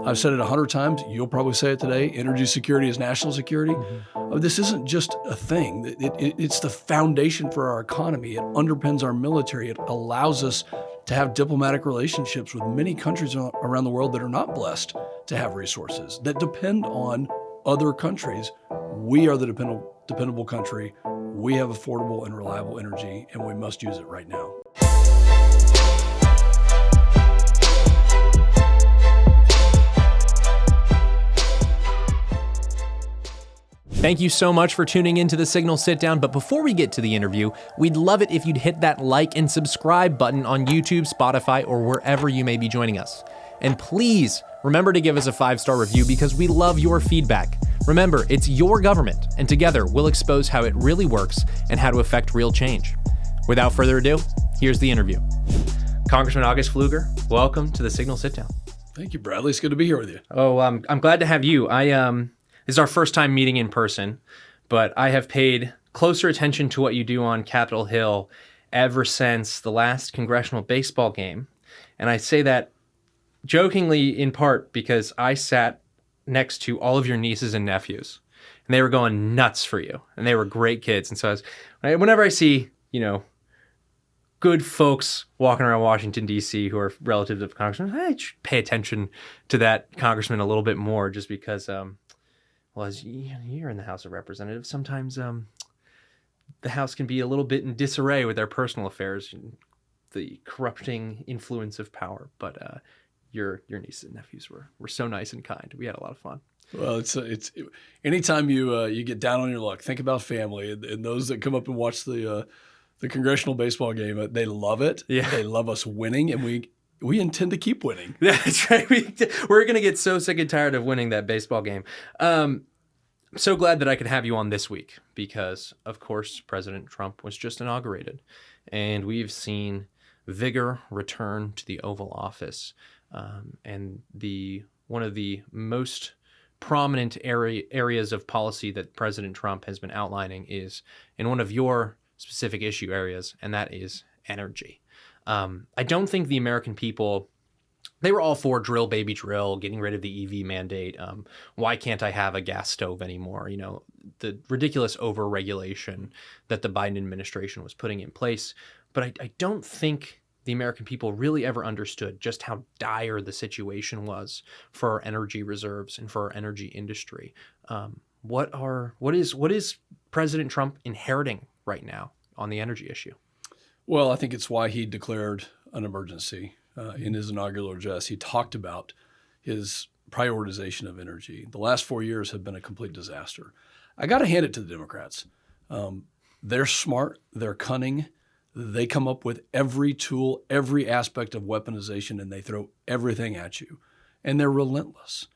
I've said it 100 times. You'll probably say it today. Energy security is national security. This isn't just a thing. It's the foundation for our economy. It underpins our military. It allows us to have diplomatic relationships with many countries around the world that are not blessed to have resources, that depend on other countries. We are the dependable country. We have affordable and reliable energy, and we must use it right now. Thank you so much for tuning into the Signal Sit Down, but before we get to the interview, we'd love it if you'd hit that like and subscribe button on YouTube, Spotify, or wherever you may be joining us. And please remember to give us a 5-star review because we love your feedback. Remember, it's your government, and together we'll expose how it really works and how to affect real change. Without further ado, here's the interview. Congressman August Pfluger, welcome to the Signal Sit Down. Thank you, Bradley. It's good to be here with you. Oh, I'm glad to have you. This is our first time meeting in person, but I have paid closer attention to what you do on Capitol Hill ever since the last congressional baseball game. And I say that jokingly in part because I sat next to all of your nieces and nephews, and they were going nuts for you, and they were great kids. And so whenever I see, good folks walking around Washington, D.C. who are relatives of congressmen, I should pay attention to that congressman a little bit more just because... Well, as you're in the House of Representatives, sometimes the House can be a little bit in disarray with their personal affairs, the corrupting influence of power. But your nieces and nephews were so nice and kind. We had a lot of fun. Well, it's anytime you get down on your luck, think about family and those that come up and watch the congressional baseball game. They love it. Yeah. They love us winning, and we intend to keep winning. That's right. We're going to get so sick and tired of winning that baseball game. I'm so glad that I could have you on this week because, of course, President Trump was just inaugurated, and we've seen vigor return to the Oval Office. And one of the most prominent areas of policy that President Trump has been outlining is in one of your specific issue areas, and that is energy. I don't think the American people, they were all for drill, baby, drill, getting rid of the EV mandate. Why can't I have a gas stove anymore? The ridiculous over-regulation that the Biden administration was putting in place. But I don't think the American people really ever understood just how dire the situation was for our energy reserves and for our energy industry. What is President Trump inheriting right now on the energy issue? Well, I think it's why he declared an emergency in his inaugural address. He talked about his prioritization of energy. The last 4 years have been a complete disaster. I got to hand it to the Democrats. They're smart. They're cunning. They come up with every tool, every aspect of weaponization, and they throw everything at you. And they're relentless.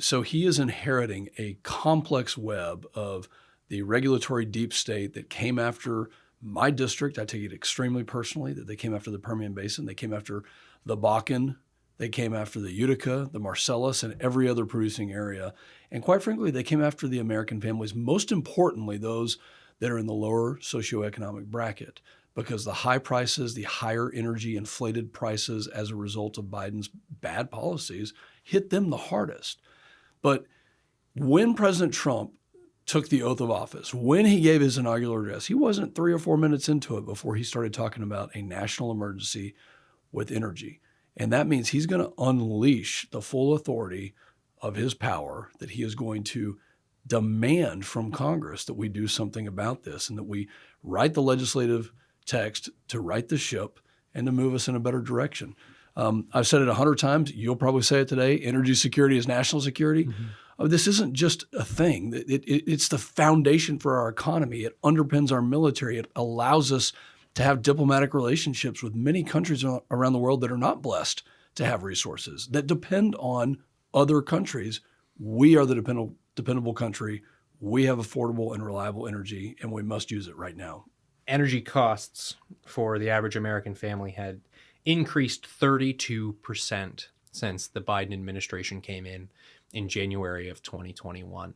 So he is inheriting a complex web of the regulatory deep state that came after my district. I take it extremely personally that they came after the Permian Basin. They came after the Bakken. They came after the Utica, the Marcellus, and every other producing area. And quite frankly, they came after the American families, most importantly, those that are in the lower socioeconomic bracket, because the high prices, the higher energy inflated prices as a result of Biden's bad policies hit them the hardest. But when President Trump took the oath of office, when he gave his inaugural address, he wasn't 3 or 4 minutes into it before he started talking about a national emergency with energy. And that means he's going to unleash the full authority of his power, that he is going to demand from Congress that we do something about this and that we write the legislative text to right the ship and to move us in a better direction. I've said it 100 times. You'll probably say it today. Energy security is national security. This isn't just a thing. It's the foundation for our economy. It underpins our military. It allows us to have diplomatic relationships with many countries around the world that are not blessed to have resources, that depend on other countries. We are the dependable country. We have affordable and reliable energy, and we must use it right now. Energy costs for the average American family had increased 32% since the Biden administration came in January of 2021.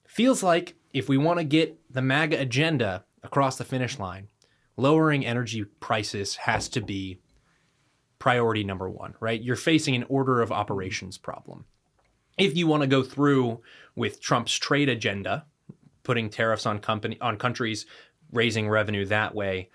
Feels like if we want to get the MAGA agenda across the finish line, lowering energy prices has to be priority number one, right? You're facing an order of operations problem. If you want to go through with Trump's trade agenda, putting tariffs on countries, raising revenue that way,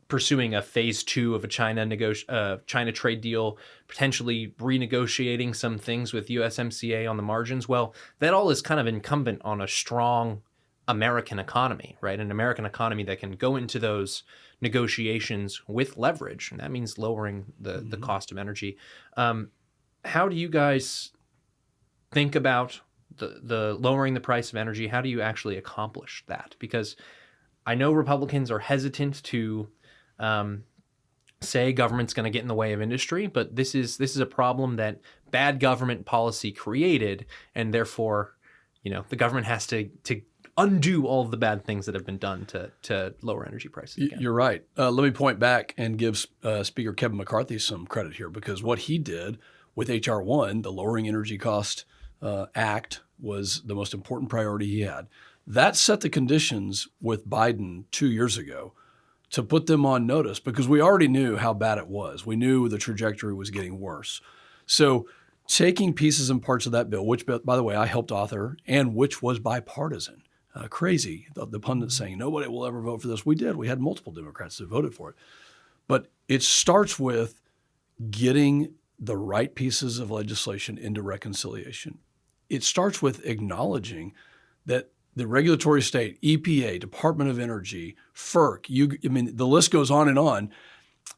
pursuing a phase 2 of a China trade deal, potentially renegotiating some things with USMCA on the margins, well, that all is kind of incumbent on a strong American economy, right? An American economy that can go into those negotiations with leverage, and that means lowering the cost of energy. How do you guys think about the lowering the price of energy? How do you actually accomplish that? Because I know Republicans are hesitant to say government's going to get in the way of industry, but this is a problem that bad government policy created, and therefore, the government has to undo all of the bad things that have been done to lower energy prices again. You're right. Let me point back and give Speaker Kevin McCarthy some credit here, because what he did with H.R. 1, the Lowering Energy Cost Act, was the most important priority he had. That set the conditions with Biden 2 years ago to put them on notice, because we already knew how bad it was. We knew the trajectory was getting worse. So taking pieces and parts of that bill, which, by the way, I helped author, and which was bipartisan. Crazy, the pundits saying nobody will ever vote for this. We did. We had multiple Democrats that voted for it. But it starts with getting the right pieces of legislation into reconciliation. It starts with acknowledging that the regulatory state, EPA, Department of Energy, FERC, the list goes on,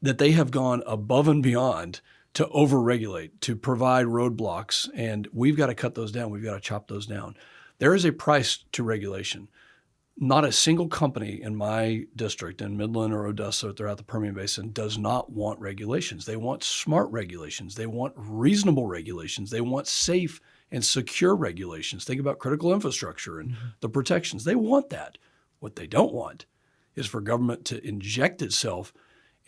that they have gone above and beyond to overregulate, to provide roadblocks, and we've got to cut those down. We've got to chop those down. There is a price to regulation. Not a single company in my district, in Midland or Odessa, throughout the Permian Basin, does not want regulations. They want smart regulations. They want reasonable regulations. They want safe and secure regulations. Think about critical infrastructure and the protections. They want that. What they don't want is for government to inject itself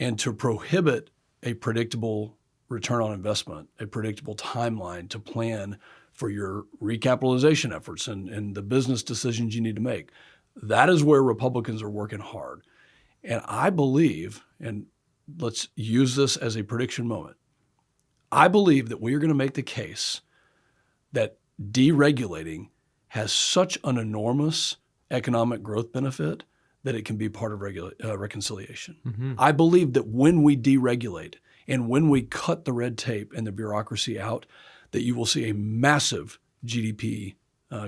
and to prohibit a predictable return on investment, a predictable timeline to plan for your recapitalization efforts and the business decisions you need to make. That is where Republicans are working hard. And I believe, and let's use this as a prediction moment, I believe that we are going to make the case that deregulating has such an enormous economic growth benefit that it can be part of reconciliation. Mm-hmm. I believe that when we deregulate and when we cut the red tape and the bureaucracy out, that you will see a massive GDP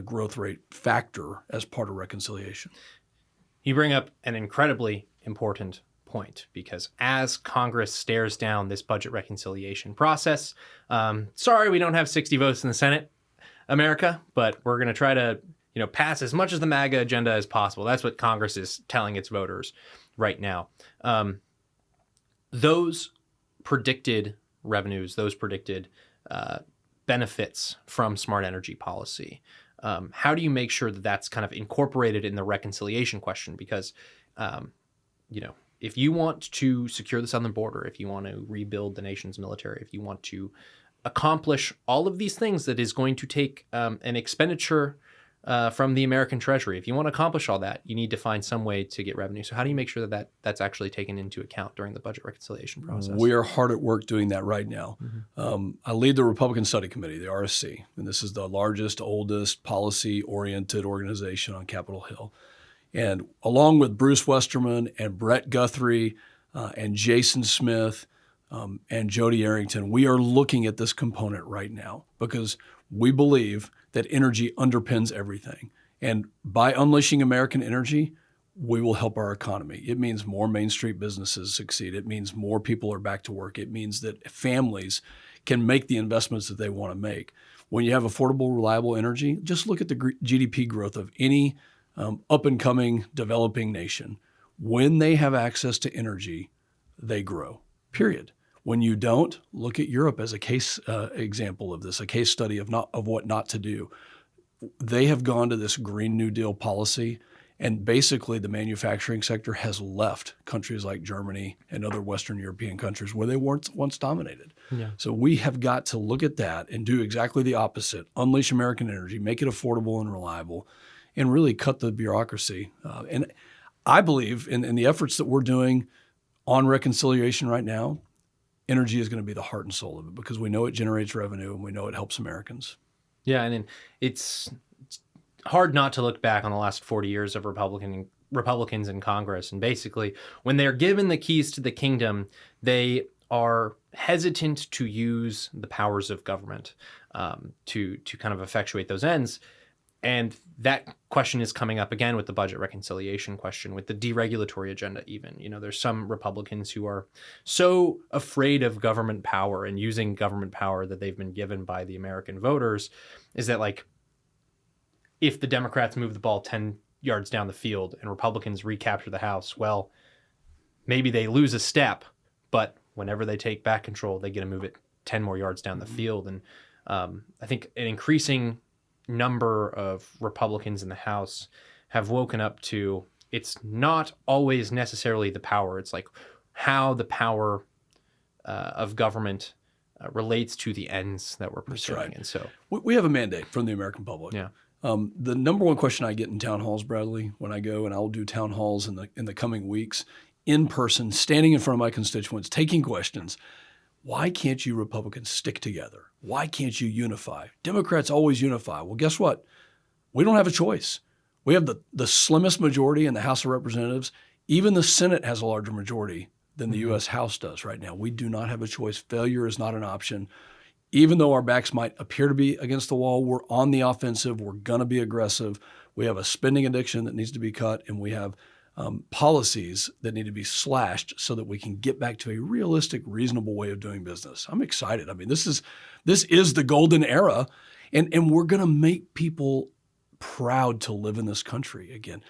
growth rate factor as part of reconciliation. You bring up an incredibly important point, because as Congress stares down this budget reconciliation process, sorry we don't have 60 votes in the Senate, America, but we're going to try to pass as much of the MAGA agenda as possible. That's what Congress is telling its voters right now. Those predicted revenues, those predicted benefits from smart energy policy, how do you make sure that that's kind of incorporated in the reconciliation question? Because, if you want to secure the southern border, if you want to rebuild the nation's military, if you want to accomplish all of these things that is going to take an expenditure from the American Treasury, if you want to accomplish all that, you need to find some way to get revenue. So how do you make sure that that's actually taken into account during the budget reconciliation process? We are hard at work doing that right now. Mm-hmm. I lead the Republican Study Committee, the RSC, and this is the largest, oldest, policy-oriented organization on Capitol Hill. And along with Bruce Westerman and Brett Guthrie and Jason Smith and Jody Arrington, we are looking at this component right now because we believe that energy underpins everything. And by unleashing American energy, we will help our economy. It means more Main Street businesses succeed. It means more people are back to work. It means that families can make the investments that they want to make. When you have affordable, reliable energy, just look at the GDP growth of any up-and-coming developing nation. When they have access to energy, they grow, period. When you don't, look at Europe as a case example of this, a case study of what not to do. They have gone to this Green New Deal policy, and basically the manufacturing sector has left countries like Germany and other Western European countries where they weren't once dominated. Yeah. So we have got to look at that and do exactly the opposite, unleash American energy, make it affordable and reliable, and really cut the bureaucracy. And I believe in the efforts that we're doing on reconciliation right now, energy is going to be the heart and soul of it because we know it generates revenue and we know it helps Americans. Yeah, and then it's hard not to look back on the last 40 years of Republicans in Congress. And basically, when they're given the keys to the kingdom, they are hesitant to use the powers of government to kind of effectuate those ends. And that question is coming up again with the budget reconciliation question, with the deregulatory agenda even. There's some Republicans who are so afraid of government power and using government power that they've been given by the American voters is that, like, if the Democrats move the ball 10 yards down the field and Republicans recapture the House, well, maybe they lose a step, but whenever they take back control, they get to move it 10 more yards down the field. And I think an increasing number of Republicans in the House have woken up to it's not always necessarily the power. It's like how the power of government relates to the ends that we're pursuing. Right. And so we have a mandate from the American public. Yeah. The number one question I get in town halls, Bradley, when I go, and I'll do town halls in the coming weeks, in person, standing in front of my constituents, taking questions. Why can't you Republicans stick together? Why can't you unify? Democrats always unify. Well, guess what? We don't have a choice. We have the slimmest majority in the House of Representatives. Even the Senate has a larger majority than the U.S. House does right now. We do not have a choice. Failure is not an option. Even though our backs might appear to be against the wall, we're on the offensive. We're going to be aggressive. We have a spending addiction that needs to be cut, and we have policies that need to be slashed so that we can get back to a realistic, reasonable way of doing business. I'm excited. I mean, this is the golden era, and we're going to make people proud to live in this country again.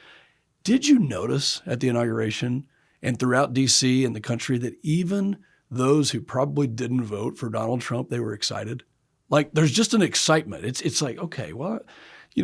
Did you notice at the inauguration and throughout D.C. and the country that even those who probably didn't vote for Donald Trump, they were excited? Like, there's just an excitement. It's like, okay, well,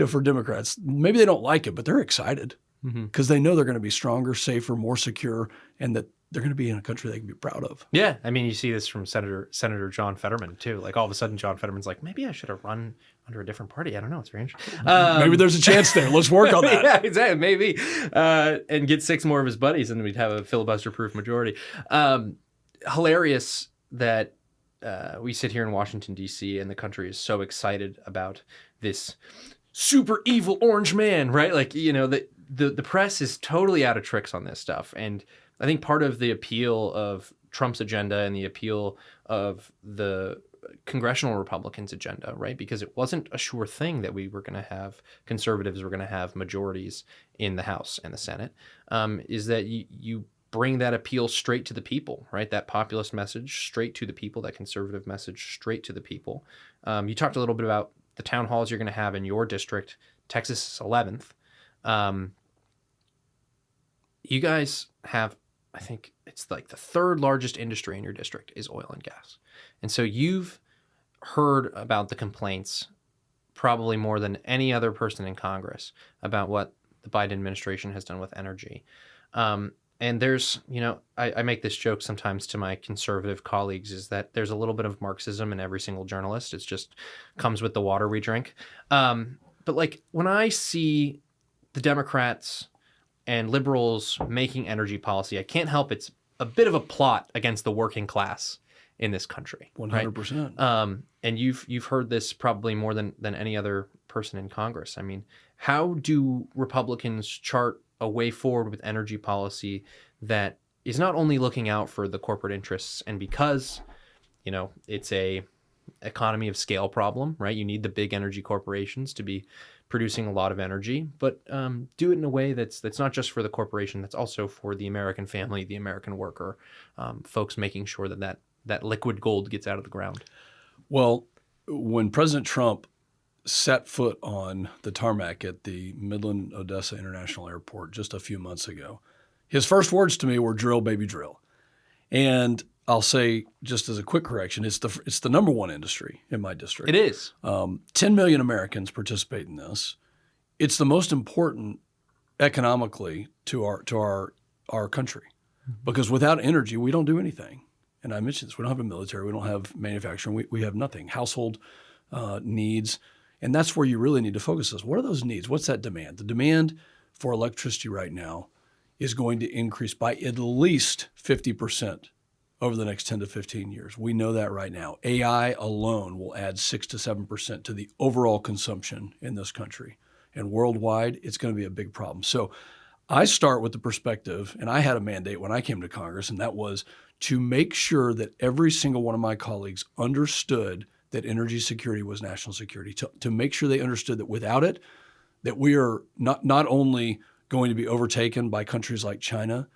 for Democrats, maybe they don't like it, but they're excited. Because they know they're going to be stronger, safer, more secure, and that they're going to be in a country they can be proud of. Yeah, I mean, you see this from Senator John Fetterman too. Like, all of a sudden, John Fetterman's like, maybe I should have run under a different party. I don't know. It's very interesting. Maybe there's a chance there. Let's work on that. Yeah, exactly. Maybe, and get 6 more of his buddies, and we'd have a filibuster-proof majority. Hilarious that we sit here in Washington D.C. and the country is so excited about this super evil orange man, right? Like, the press is totally out of tricks on this stuff. And I think part of the appeal of Trump's agenda and the appeal of the congressional Republicans' agenda, right? Because it wasn't a sure thing that we were going to have conservatives were going to have majorities in the House and the Senate, is that you bring that appeal straight to the people, right? That populist message straight to the people, that conservative message straight to the people. You talked a little bit about the town halls you're going to have in your district. Texas is 11th. You guys have, I think it's like the 3rd largest industry in your district is oil and gas. And so you've heard about the complaints probably more than any other person in Congress about what the Biden administration has done with energy. And there's, I make this joke sometimes to my conservative colleagues, is that there's a little bit of Marxism in every single journalist. It's just comes with the water we drink. But like, when I see the Democrats and liberals making energy policy, I can't help it's a bit of a plot against the working class in this country. 100%. Right? And you've heard this probably more than any other person in Congress. I mean, how do Republicans chart a way forward with energy policy that is not only looking out for the corporate interests, and because, it's a economy of scale problem, right? You need the big energy corporations to be producing a lot of energy, but do it in a way that's not just for the corporation, that's also for the American family, the American worker, folks making sure that liquid gold gets out of the ground. Well, when President Trump set foot on the tarmac at the Midland Odessa International Airport just a few months ago, his first words to me were "drill, baby, drill." And I'll say, just as a quick correction, it's the number one industry in my district. It is. 10 million Americans participate in this. It's the most important economically to our country, because without energy, we don't do anything. And I mentioned this: we don't have a military, we don't have manufacturing, we have nothing. Household needs, and that's where you really need to focus. What are those needs? What's that demand? The demand for electricity right now is going to increase by at least 50% over the next 10 to 15 years. We know that right now. AI alone will add 6 to 7% to the overall consumption in this country. And worldwide, it's going to be a big problem. So I start with the perspective, and I had a mandate when I came to Congress, and that was to make sure that every single one of my colleagues understood that energy security was national security, to make sure they understood that without it, that we are not only going to be overtaken by countries like China,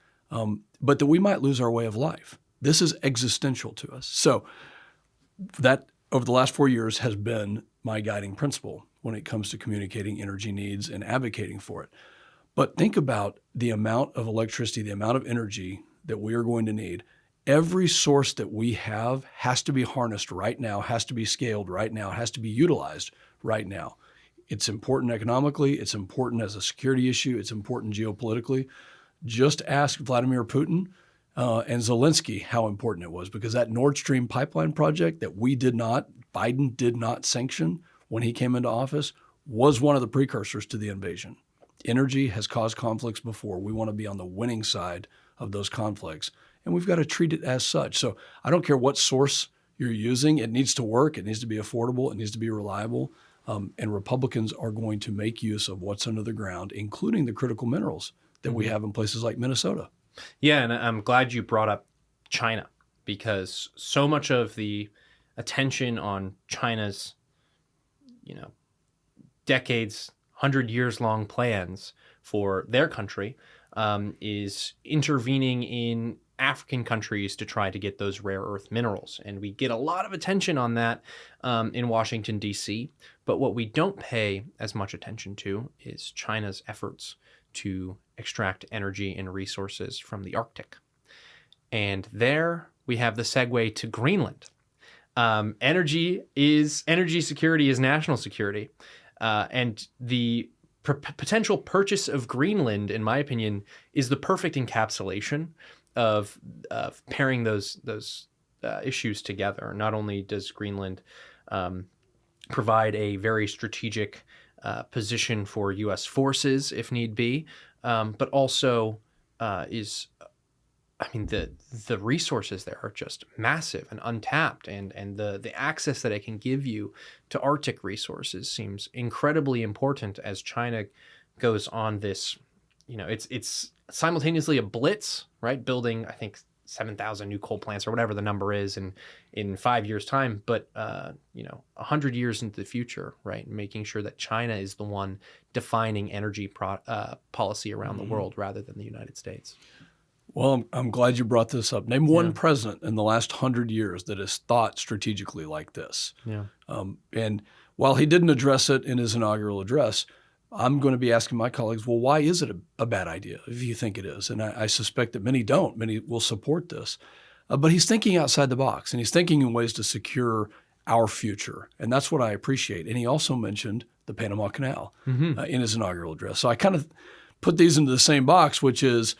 but that we might lose our way of life. This is existential to us. So that over the last 4 years has been my guiding principle when it comes to communicating energy needs and advocating for it. But think about the amount of electricity, the amount of energy that we are going to need. Every source that we have has to be harnessed right now, has to be scaled right now, has to be utilized right now. It's important economically. It's important as a security issue. It's important geopolitically. Just ask Vladimir Putin and Zelensky how important it was, because that Nord Stream pipeline project that Biden did not sanction when he came into office was one of the precursors to the invasion. Energy has caused conflicts before. We want to be on the winning side of those conflicts, and we've got to treat it as such. So I don't care what source you're using. It needs to work. It needs to be affordable. It needs to be reliable. And Republicans are going to make use of what's under the ground, including the critical minerals that we have in places like Minnesota. Yeah, and I'm glad you brought up China, because so much of the attention on China's, decades, 100 years long plans for their country is intervening in African countries to try to get those rare earth minerals. And we get a lot of attention on that in Washington, D.C. But what we don't pay as much attention to is China's efforts to extract energy and resources from the Arctic. And there we have the segue to Greenland. Energy security is national security. And the potential purchase of Greenland, in my opinion, is the perfect encapsulation of pairing those issues together. Not only does Greenland provide a very strategic position for U.S. forces if need be, but also the resources there are just massive and untapped, and the access that it can give you to Arctic resources seems incredibly important as China goes on this. It's simultaneously a blitz, right? Building, I think, 7,000 new coal plants or whatever the number is in 5 years' time, but 100 years into the future, right? Making sure that China is the one defining energy policy around the world rather than the United States. Well, I'm glad you brought this up. Name one president in the last 100 years that has thought strategically like this. Yeah. And while he didn't address it in his inaugural address, I'm going to be asking my colleagues, well, why is it a bad idea if you think it is? And I suspect that many don't. Many will support this. But he's thinking outside the box, and he's thinking in ways to secure our future. And that's what I appreciate. And he also mentioned the Panama Canal in his inaugural address. So I kind of put these into the same box, which is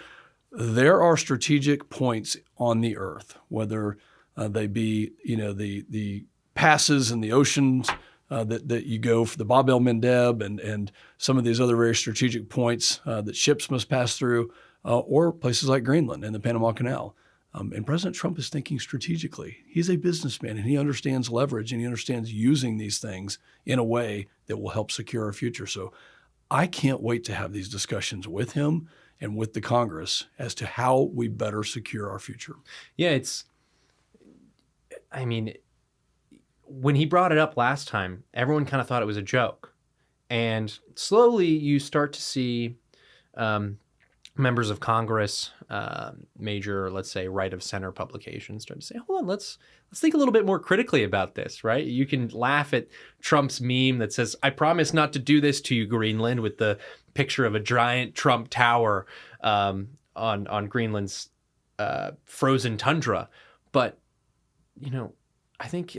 there are strategic points on the earth, whether they be the passes in the oceans that you go for the Bab el-Mandeb and some of these other very strategic points that ships must pass through, or places like Greenland and the Panama Canal. And President Trump is thinking strategically. He's a businessman, and he understands leverage, and he understands using these things in a way that will help secure our future. So I can't wait to have these discussions with him and with the Congress as to how we better secure our future. Yeah, when he brought it up last time, everyone kind of thought it was a joke. And slowly you start to see members of Congress, major, let's say, right of center publications start to say, hold on, let's think a little bit more critically about this, right? You can laugh at Trump's meme that says, I promise not to do this to you, Greenland, with the picture of a giant Trump tower on Greenland's frozen tundra. But, I think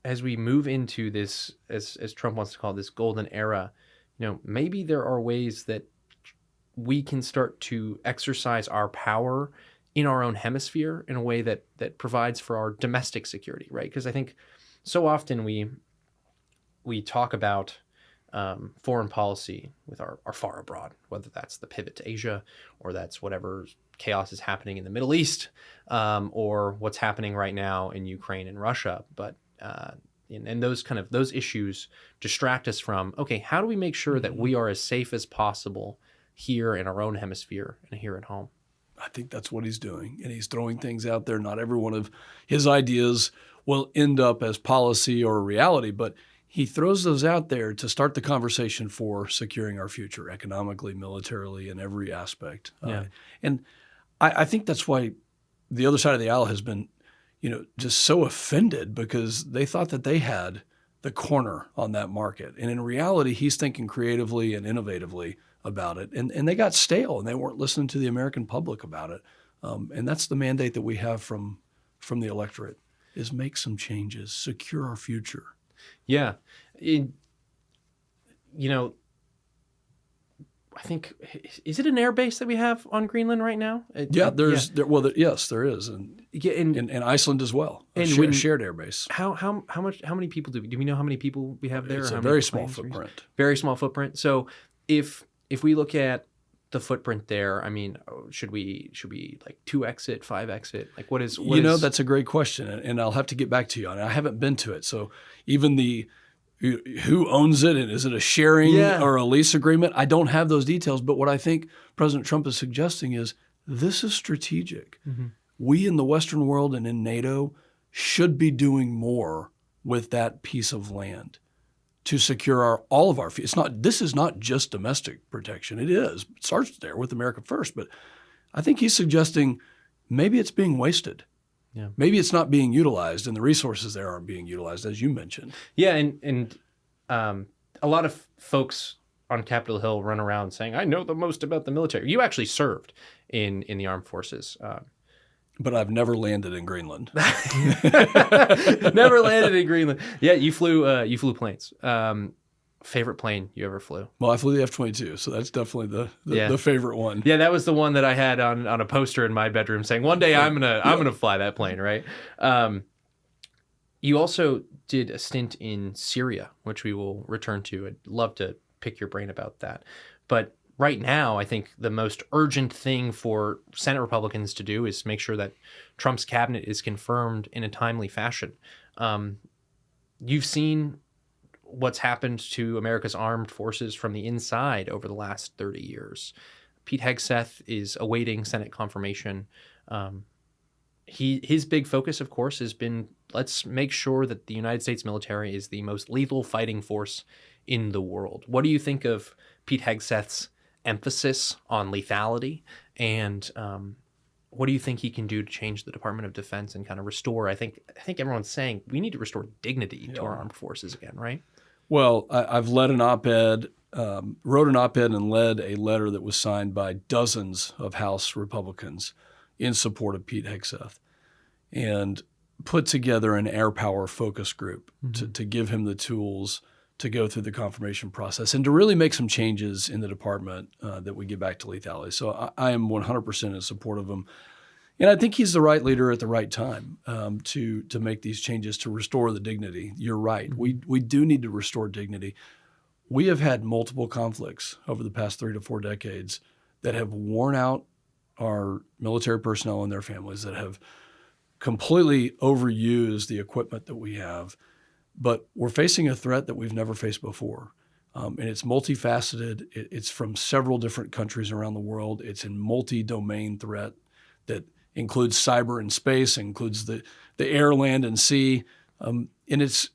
as we move into this, as Trump wants to call it, this golden era, maybe there are ways that we can start to exercise our power in our own hemisphere in a way that provides for our domestic security, right? Because I think so often we talk about foreign policy with our far abroad, whether that's the pivot to Asia or that's whatever chaos is happening in the Middle East, or what's happening right now in Ukraine and Russia. But and those issues distract us from, okay, how do we make sure that we are as safe as possible here in our own hemisphere and here at home? I think that's what he's doing. And he's throwing things out there. Not every one of his ideas will end up as policy or reality, but he throws those out there to start the conversation for securing our future economically, militarily, in every aspect. Yeah. And I think that's why the other side of the aisle has been, just so offended, because they thought that they had the corner on that market. And in reality, he's thinking creatively and innovatively about it. And they got stale, and they weren't listening to the American public about it. And that's the mandate that we have from the electorate, is make some changes, secure our future. Yeah. I think, is it an air base that we have on Greenland right now? Yeah, yes, there is. And Iceland as well, shared air base. How many people do we know how many people we have there? It's a very small footprint. Very small footprint. So if we look at the footprint there, I mean, should we like 2x it, 5x it? Like what is? That's a great question, and I'll have to get back to you on it. I haven't been to it, so even who owns it, and is it a sharing or a lease agreement? I don't have those details, but what I think President Trump is suggesting is this is strategic. Mm-hmm. We in the Western world and in NATO should be doing more with that piece of land to secure all of our. This is not just domestic protection. It starts there with America first, but I think he's suggesting maybe it's being wasted. Yeah. Maybe it's not being utilized, and the resources there aren't being utilized, as you mentioned. Yeah, and a lot of folks on Capitol Hill run around saying, "I know the most about the military." You actually served in the armed forces. But I've never landed in Greenland. Never landed in Greenland. Yeah, you flew planes. Favorite plane you ever flew? Well, I flew the F-22, so that's definitely the favorite one. Yeah, that was the one that I had on a poster in my bedroom saying, "One day I'm gonna fly that plane." Right. You also did a stint in Syria, which we will return to. I'd love to pick your brain about that. But right now, I think the most urgent thing for Senate Republicans to do is make sure that Trump's cabinet is confirmed in a timely fashion. You've seen what's happened to America's armed forces from the inside over the last 30 years. Pete Hegseth is awaiting Senate confirmation. His big focus, of course, has been, let's make sure that the United States military is the most lethal fighting force in the world. What do you think of Pete Hegseth's emphasis on lethality, and what do you think he can do to change the Department of Defense and kind of restore? I think everyone's saying we need to restore dignity to our armed forces again, right? Well, I've led an op-ed, wrote an op-ed and led a letter that was signed by dozens of House Republicans in support of Pete Hegseth, and put together an air power focus group to give him the tools to go through the confirmation process and to really make some changes in the department that we get back to lethality. So I am 100% in support of him. And I think he's the right leader at the right time to make these changes to restore the dignity. You're right. We do need to restore dignity. We have had multiple conflicts over the past 3 to 4 decades that have worn out our military personnel and their families, that have completely overused the equipment that we have. But we're facing a threat that we've never faced before. And it's multifaceted. It's from several different countries around the world. It's a multi-domain threat that includes cyber and space, includes the air, land, and sea. And it's,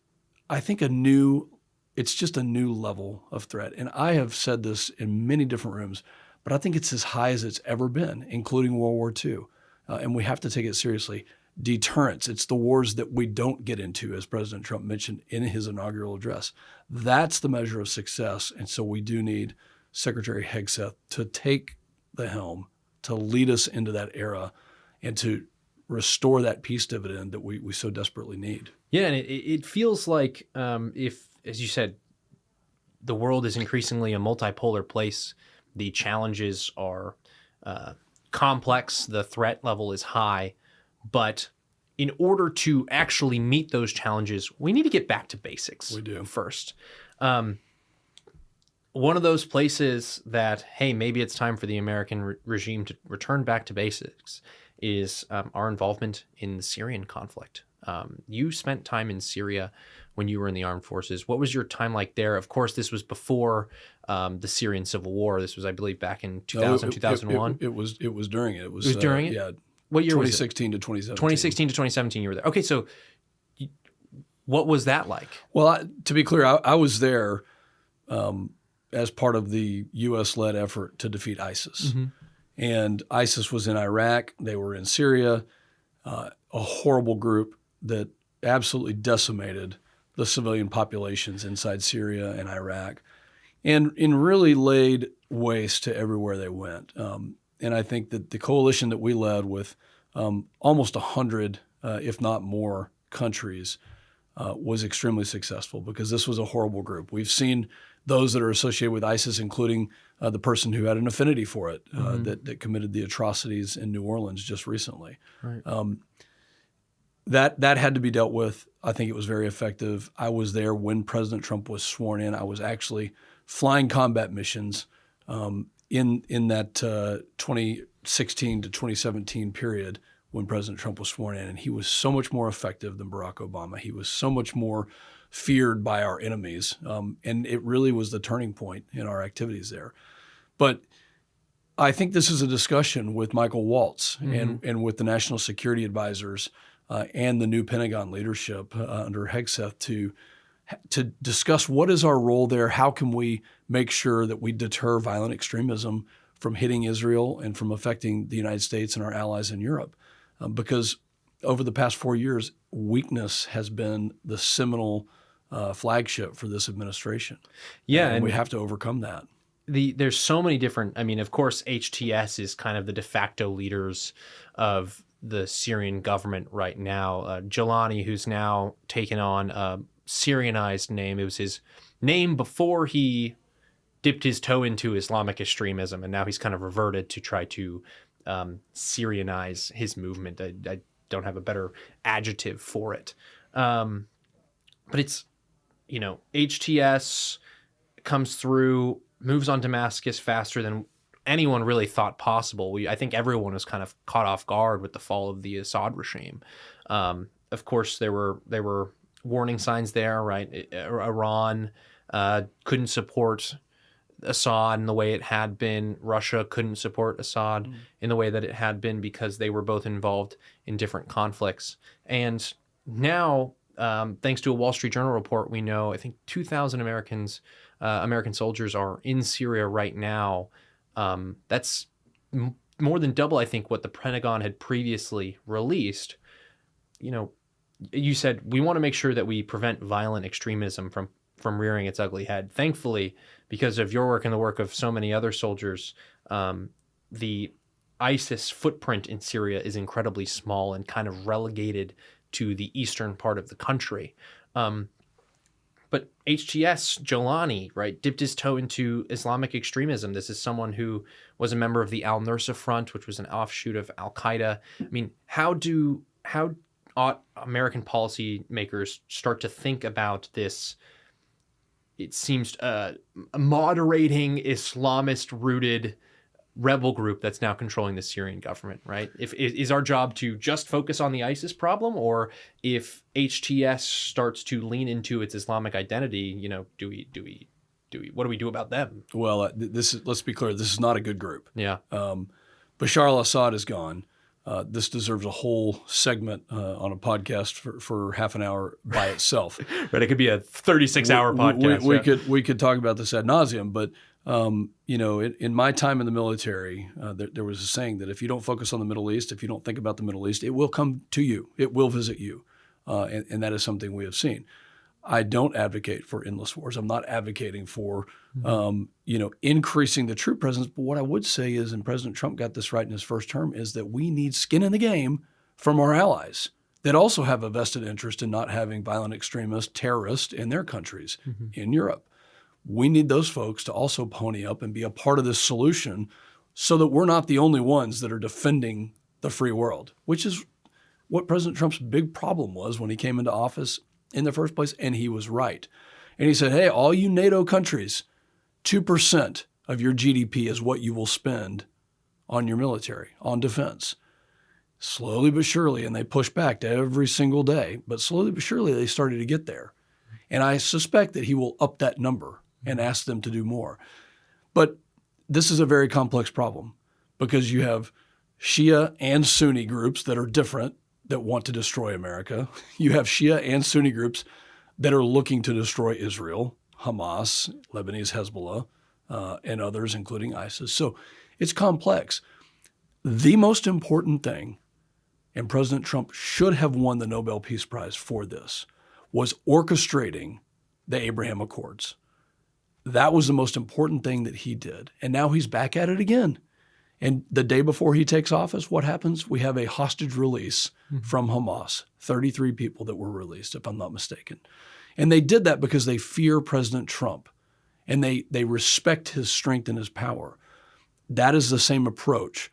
I think, it's just a new level of threat. And I have said this in many different rooms, but I think it's as high as it's ever been, including World War II. And we have to take it seriously. Deterrence. It's the wars that we don't get into, as President Trump mentioned in his inaugural address. That's the measure of success. And so we do need Secretary Hegseth to take the helm, to lead us into that era, and to restore that peace dividend that we so desperately need. Yeah, and it feels like if, as you said, the world is increasingly a multipolar place, the challenges are complex, the threat level is high, but in order to actually meet those challenges, we need to get back to basics. We do. First. one of those places that, hey, maybe it's time for the American regime to return back to basics is our involvement in the Syrian conflict. You spent time in Syria when you were in the armed forces. What was your time like there? Of course, this was before the Syrian civil war. This was, I believe, back in 2000, 2001. It was during it. It was during it? Yeah. What year was it? 2016 to 2017. 2016 to 2017, you were there. Okay, so what was that like? Well, to be clear, I was there as part of the U.S.-led effort to defeat ISIS. Mm-hmm. And ISIS was in Iraq. They were in Syria, a horrible group that absolutely decimated the civilian populations inside Syria and Iraq, and really laid waste to everywhere they went. And I think that the coalition that we led with almost 100, if not more, countries was extremely successful because this was a horrible group. We've seen those that are associated with ISIS, including the person who had an affinity for it, that committed the atrocities in New Orleans just recently. Right. That had to be dealt with. I think it was very effective. I was there when President Trump was sworn in. I was actually flying combat missions in that 2016 to 2017 period when President Trump was sworn in, and he was so much more effective than Barack Obama. He was so much more feared by our enemies, and it really was the turning point in our activities there. But I think this is a discussion with Michael Waltz and with the national security advisors and the new Pentagon leadership under Hegseth to discuss what is our role there, how can we make sure that we deter violent extremism from hitting Israel and from affecting the United States and our allies in Europe. Because over the past 4 years, weakness has been the seminal flagship for this administration. Yeah, and we have to overcome that. There's so many different, I mean, of course, HTS is kind of the de facto leaders of the Syrian government right now. Jelani, who's now taken on a Syrianized name. It was his name before he dipped his toe into Islamic extremism, and now he's kind of reverted to try to Syrianize his movement. I don't have a better adjective for it. But it's, HTS comes through, moves on Damascus faster than anyone really thought possible. I think everyone was kind of caught off guard with the fall of the Assad regime. Of course, there were warning signs there, right? Iran couldn't support Assad in the way it had been. Russia couldn't support Assad in the way that it had been because they were both involved in different conflicts. And now, thanks to a Wall Street Journal report, we know, I think 2,000 American soldiers are in Syria right now. That's more than double, I think, what the Pentagon had previously released. You said we want to make sure that we prevent violent extremism from rearing its ugly head. Thankfully, because of your work and the work of so many other soldiers, the ISIS footprint in Syria is incredibly small and kind of relegated to the eastern part of the country. But HTS, Jelani, right, dipped his toe into Islamic extremism. This is someone who was a member of the Al-Nusra Front, which was an offshoot of Al-Qaeda. I mean, how ought American policymakers start to think about this, it seems, a moderating Islamist-rooted rebel group that's now controlling the Syrian government, right? Is our job to just focus on the ISIS problem, or if HTS starts to lean into its Islamic identity, what do we do about them? Well, let's be clear, this is not a good group. Yeah. Bashar al-Assad is gone. This deserves a whole segment on a podcast for half an hour by itself. Right, it could be a 36-hour podcast. We could talk about this ad nauseum, but in my time in the military, there was a saying that if you don't focus on the Middle East, if you don't think about the Middle East, it will come to you. It will visit you, and that is something we have seen. I don't advocate for endless wars. I'm not advocating for increasing the troop presence. But what I would say is, and President Trump got this right in his first term, is that we need skin in the game from our allies that also have a vested interest in not having violent extremists, terrorists in their countries, in Europe. We need those folks to also pony up and be a part of this solution so that we're not the only ones that are defending the free world, which is what President Trump's big problem was when he came into office in the first place, and he was right. And he said, hey, all you NATO countries, 2% of your GDP is what you will spend on your military, on defense. Slowly but surely, and they pushed back every single day, but slowly but surely they started to get there. And I suspect that he will up that number and ask them to do more. But this is a very complex problem because you have Shia and Sunni groups that are different that want to destroy America. You have Shia and Sunni groups that are looking to destroy Israel, Hamas, Lebanese Hezbollah, and others, including ISIS. So it's complex. The most important thing, and President Trump should have won the Nobel Peace Prize for this, was orchestrating the Abraham Accords. That was the most important thing that he did. And now he's back at it again. And the day before he takes office, what happens? We have a hostage release from Hamas, 33 people that were released, if I'm not mistaken. And they did that because they fear President Trump and they respect his strength and his power. That is the same approach.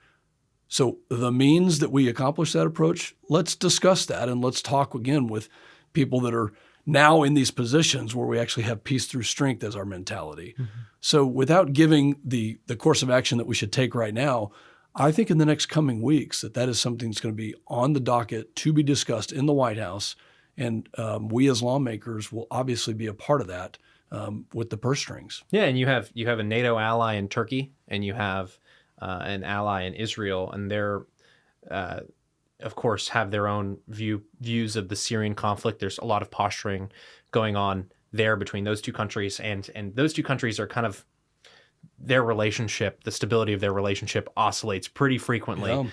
So the means that we accomplish that approach, let's discuss that and let's talk again with people that are now in these positions where we actually have peace through strength as our mentality. So without giving the course of action that we should take right now, I think in the next coming weeks that is something that's going to be on the docket to be discussed in the White House. And we as lawmakers will obviously be a part of that with the purse strings. Yeah, and you have a NATO ally in Turkey, and you have an ally in Israel, and they're of course, have their own views of the Syrian conflict. There's a lot of posturing going on there between those two countries, and those two countries are kind of their relationship. The stability of their relationship oscillates pretty frequently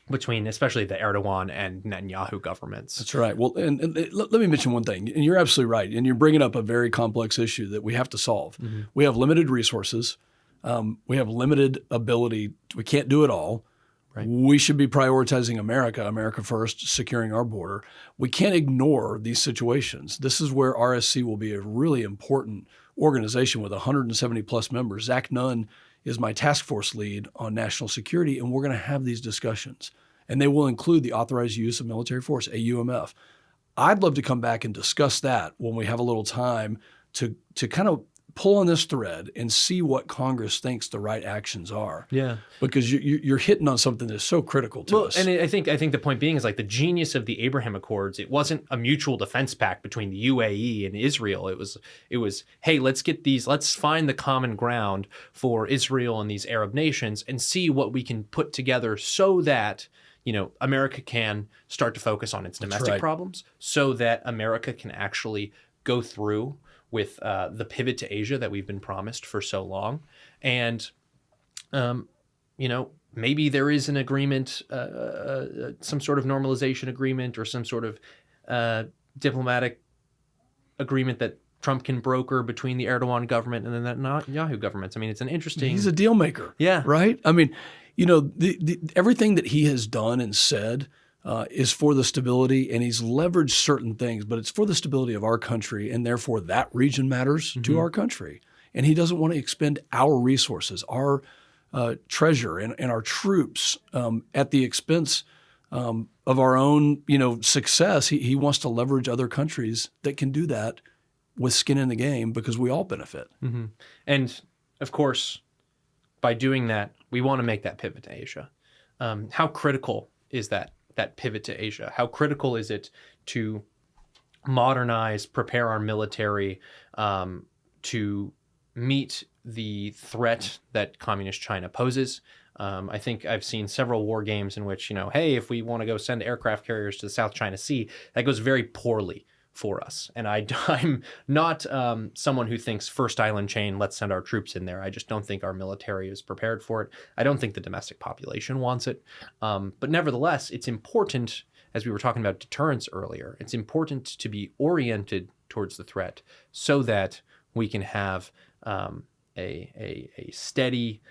between, especially the Erdogan and Netanyahu governments. That's right. Well, and let me mention one thing, and you're absolutely right, and you're bringing up a very complex issue that we have to solve. We have limited resources. We have limited ability. We can't do it all. Right. We should be prioritizing America first, securing our border. We can't ignore these situations. This is where RSC will be a really important organization with 170 plus members. Zach Nunn is my task force lead on national security, and we're going to have these discussions. And they will include the authorized use of military force, AUMF. I'd love to come back and discuss that when we have a little time to kind of pull on this thread and see what Congress thinks the right actions are. Yeah, because you're hitting on something that's so critical to us. And I think the point being is like the genius of the Abraham Accords. It wasn't a mutual defense pact between the UAE and Israel. It was hey, let's find the common ground for Israel and these Arab nations and see what we can put together so that America can start to focus on its domestic problems, so that America can actually go through with the pivot to Asia that we've been promised for so long. And, maybe there is an agreement, some sort of normalization agreement or some sort of diplomatic agreement that Trump can broker between the Erdogan government and then that Netanyahu government. I mean, it's an interesting... He's a deal maker. Yeah. Right? I mean, everything that he has done and said is for the stability, and he's leveraged certain things, but it's for the stability of our country, and therefore that region matters to our country. And he doesn't want to expend our resources, our treasure, and our troops at the expense of our own, success. He wants to leverage other countries that can do that with skin in the game because we all benefit. And of course, by doing that, we want to make that pivot to Asia. How critical is that pivot to Asia? How critical is it to modernize, prepare our military to meet the threat that communist China poses? I think I've seen several war games in which, hey, if we want to go send aircraft carriers to the South China Sea, that goes very poorly for us. And I'm not someone who thinks first island chain, let's send our troops in there. I just don't think our military is prepared for it. I don't think the domestic population wants it. But nevertheless, it's important, as we were talking about deterrence earlier, it's important to be oriented towards the threat so that we can have a steady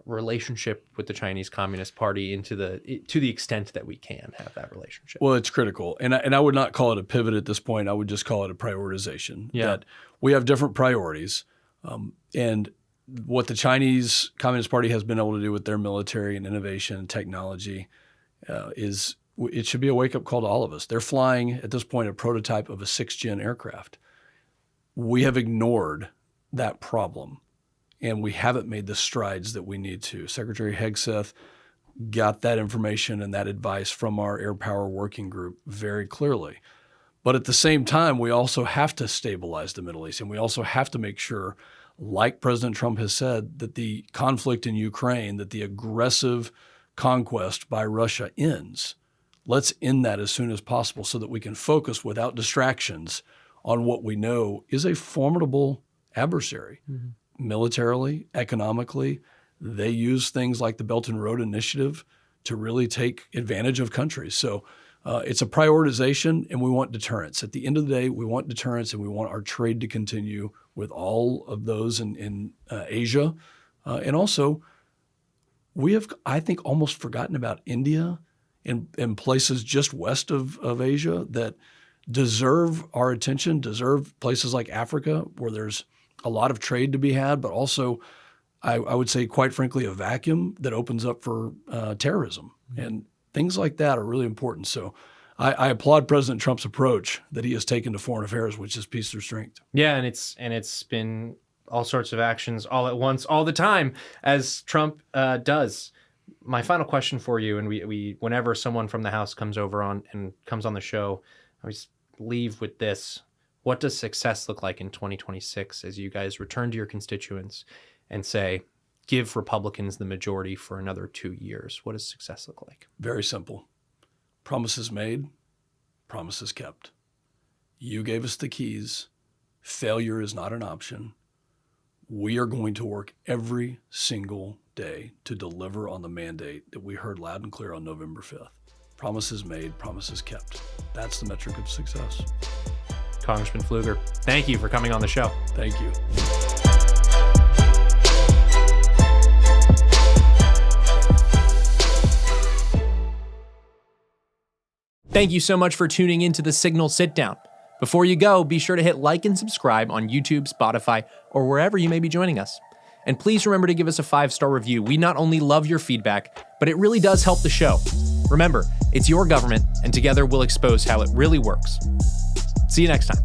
relationship with the Chinese Communist Party to the extent that we can have that relationship. Well, it's critical. And I would not call it a pivot at this point. I would just call it a prioritization. Yeah. That we have different priorities. And what the Chinese Communist Party has been able to do with their military and innovation and technology it should be a wake-up call to all of us. They're flying, at this point, a prototype of a 6th-gen aircraft. We have ignored that problem, and we haven't made the strides that we need to. Secretary Hegseth got that information and that advice from our Air Power Working Group very clearly. But at the same time, we also have to stabilize the Middle East, and we also have to make sure, like President Trump has said, that the conflict in Ukraine, that the aggressive conquest by Russia ends. Let's end that as soon as possible so that we can focus without distractions on what we know is a formidable adversary. Militarily, economically, they use things like the Belt and Road Initiative to really take advantage of countries. So it's a prioritization, and we want deterrence. At the end of the day, we want deterrence, and we want our trade to continue with all of those in Asia. And also, we have, I think, almost forgotten about India and places just west of Asia that deserve our attention, deserve places like Africa where there's a lot of trade to be had, but also, I would say, quite frankly, a vacuum that opens up for terrorism. And things like that are really important. So I applaud President Trump's approach that he has taken to foreign affairs, which is peace through strength. Yeah, and it's been all sorts of actions all at once, all the time, as Trump does. My final question for you, and we whenever someone from the House comes on the show, I always leave with this. What does success look like in 2026 as you guys return to your constituents and say, give Republicans the majority for another 2 years? What does success look like? Very simple. Promises made, promises kept. You gave us the keys. Failure is not an option. We are going to work every single day to deliver on the mandate that we heard loud and clear on November 5th. Promises made, promises kept. That's the metric of success. Congressman Pfluger, thank you for coming on the show. Thank you. Thank you so much for tuning into the Signal Sit Down. Before you go, be sure to hit like and subscribe on YouTube, Spotify, or wherever you may be joining us. And please remember to give us a 5-star review. We not only love your feedback, but it really does help the show. Remember, it's your government, and together we'll expose how it really works. See you next time.